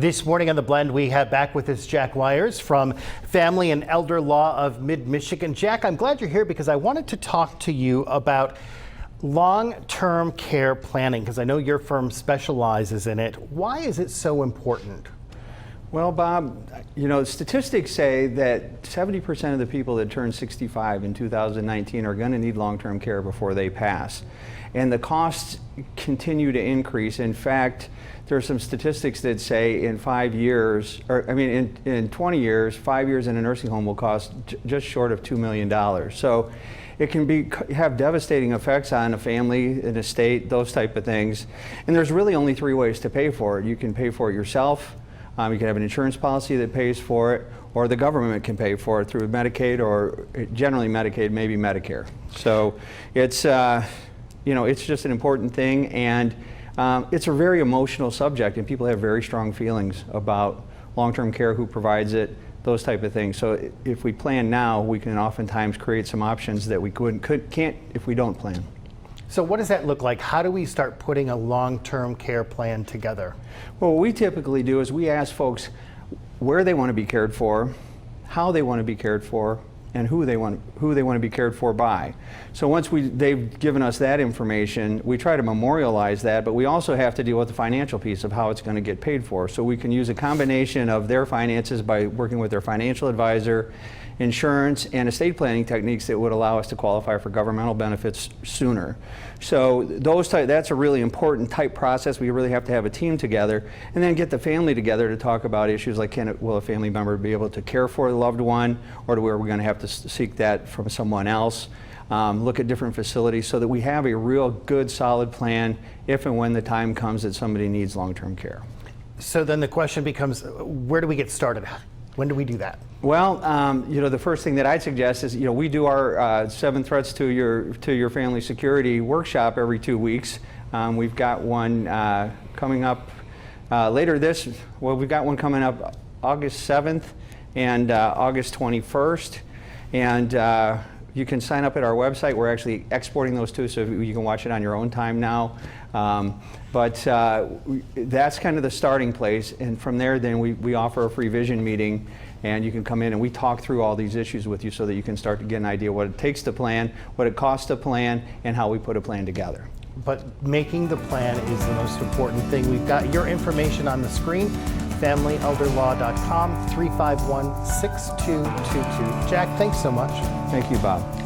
This morning on The Blend, we have back with us Jack Wires from Family and Elder Law of Mid-Michigan. Jack, I'm glad you're here because I wanted to talk to you about long-term care planning because I know your firm specializes in it. Why is it so important? Well, Bob, you know, statistics say that 70% of the people that turn 65 in 2019 are going to need long-term care before they pass. And the costs continue to increase. In fact, there are some statistics that say in 5 years, in 20 years, 5 years in a nursing home will cost just short of $2 million. So it can have devastating effects on a family, an estate, those type of things. And there's really only three ways to pay for it. You can pay for it yourself. You can have an insurance policy that pays for it, or the government can pay for it through Medicaid, or generally Medicaid, maybe Medicare. So it's, you know, it's just an important thing, and it's a very emotional subject, and people have very strong feelings about long-term care, who provides it, those type of things. So if we plan now, we can oftentimes create some options that we can't if we don't plan. So what does that look like? How do we start putting a long-term care plan together? Well, what we typically do is we ask folks where they want to be cared for, how they want to be cared for, and who they want to be cared for by. So once they've given us that information, we try to memorialize that, but we also have to deal with the financial piece of how it's going to get paid for. So we can use a combination of their finances by working with their financial advisor, insurance, and estate planning techniques that would allow us to qualify for governmental benefits sooner. So that's a really important type process. We really have to have a team together and then get the family together to talk about issues like will a family member be able to care for a loved one, or are we going to have to seek that from someone else? Look at different facilities so that we have a real good solid plan if and when the time comes that somebody needs long-term care. So then the question becomes, where do we get started? When do we do that? Well, you know, the first thing that I'd suggest is, you know, we do our 7 threats to your family security workshop every 2 weeks. We've got one coming up we've got one coming up August 7th and August 21st. And you can sign up at our website. We're actually exporting those too, so you can watch it on your own time now. But that's kind of the starting place, and from there then we offer a free vision meeting, and you can come in and we talk through all these issues with you so that you can start to get an idea what it takes to plan, what it costs to plan, and how we put a plan together. But making the plan is the most important thing. We've got your information on the screen, familyelderlaw.com, 351-6222. Jack, thanks so much. Thank you, Bob.